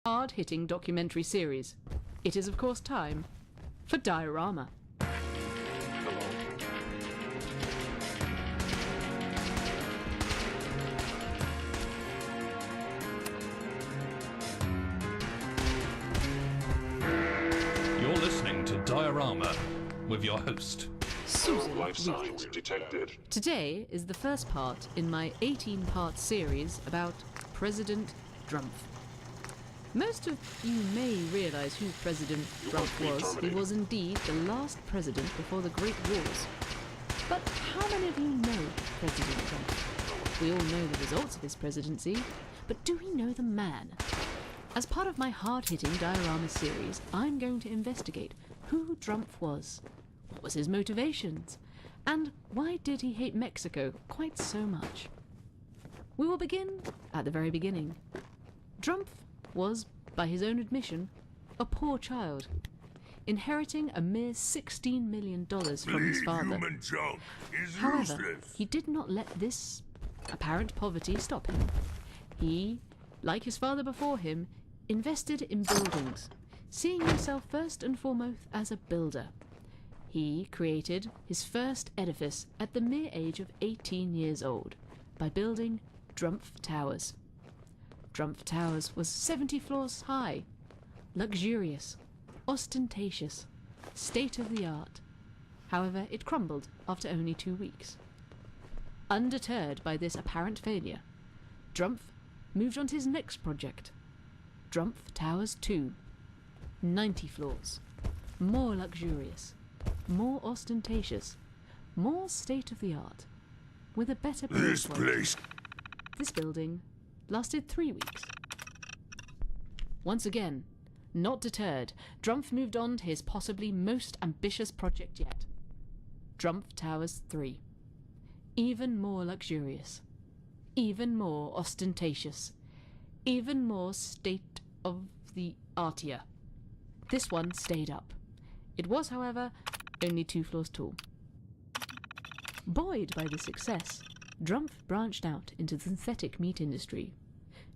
hard-hitting documentary series. It is, of course, time for Diorama. You're listening to Diorama with your host, Susan Life Reed. signs detected. Today is the first part in my 18-part series about President Drumpf. Most of you may realise who President Drumpf was. He was indeed the last president before the Great Wars. But how many of you know President Drumpf? We all know the results of his presidency, but do we know the man? As part of my hard-hitting diorama series, I'm going to investigate who Drumpf was, what was his motivations, and why did he hate Mexico quite so much. We will begin at the very beginning. Drumpf was, by his own admission, a poor child, inheriting a mere $16 million from his father. Human junk is However, useless. he did not let this apparent poverty stop him. He, like his father before him, invested in buildings, seeing himself first and foremost as a builder. He created his first edifice at the mere age of 18 years old by building Drumpf Towers. Drumpf Towers was 70 floors high, luxurious, ostentatious, state-of-the-art. However, it crumbled after only 2 weeks. Undeterred by this apparent failure, Drumpf moved on to his next project, Drumpf Towers 2. 90 floors, more luxurious, more ostentatious, more state-of-the-art, with a better This quality. place. This building lasted 3 weeks. Once again, not deterred, Drumpf moved on to his possibly most ambitious project yet, Drumpf Towers 3. Even more luxurious, even more ostentatious, even more state-of-the-artier. This one stayed up. It was, however, only 2 floors tall. Buoyed by this success, Drumpf branched out into the synthetic meat industry.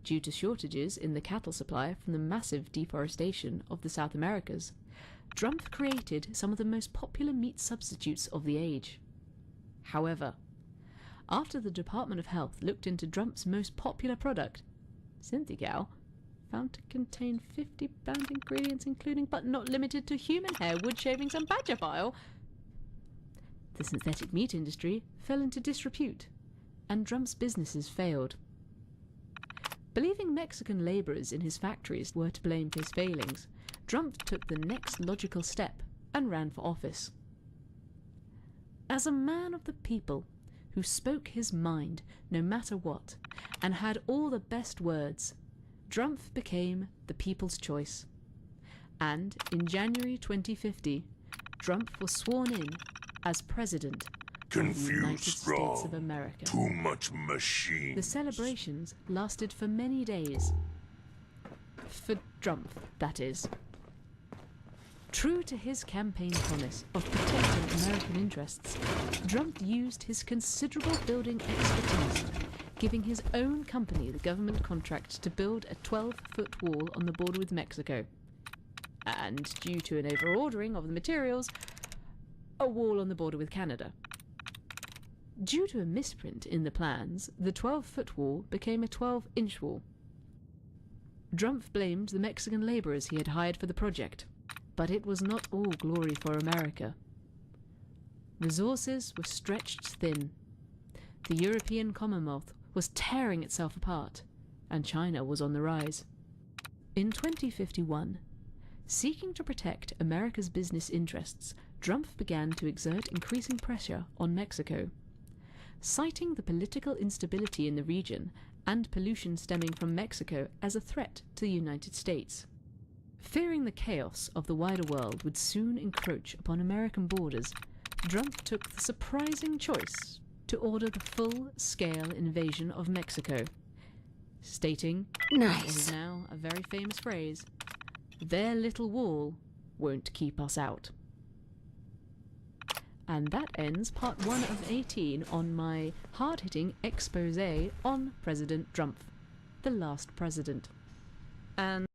Due to shortages in the cattle supply from the massive deforestation of the South Americas, Drumpf created some of the most popular meat substitutes of the age. However, after the Department of Health looked into Drumpf's most popular product, Synthegal, found to contain 50 banned ingredients including but not limited to human hair, wood shavings and badger bile, the synthetic meat industry fell into disrepute, and Drumpf's businesses failed. Believing Mexican labourers in his factories were to blame for his failings, Drumpf took the next logical step and ran for office. As a man of the people, who spoke his mind no matter what, and had all the best words, Drumpf became the people's choice. And in January 2050, Drumpf was sworn in as President of the United States of wrong. America. Too much machine. The celebrations lasted for many days. For Drumpf, that is. True to his campaign promise of protecting American interests, Drumpf used his considerable building expertise, giving his own company the government contract to build a 12-foot wall on the border with Mexico. And due to an over-ordering of the materials, a wall on the border with Canada. Due to a misprint in the plans, the 12-foot wall became a 12-inch wall. Drumpf blamed the Mexican labourers he had hired for the project, but it was not all glory for America. Resources were stretched thin. The European Commonwealth was tearing itself apart, and China was on the rise. In 2051, seeking to protect America's business interests, Drumpf began to exert increasing pressure on Mexico. Citing the political instability in the region and pollution stemming from Mexico as a threat to the United States. Fearing the chaos of the wider world would soon encroach upon American borders, Drumpf took the surprising choice to order the full-scale invasion of Mexico, stating, what is now a very famous phrase, "Their little wall won't keep us out." And that ends part 1 of 18 on my hard-hitting expose on President Drumpf, the last president. And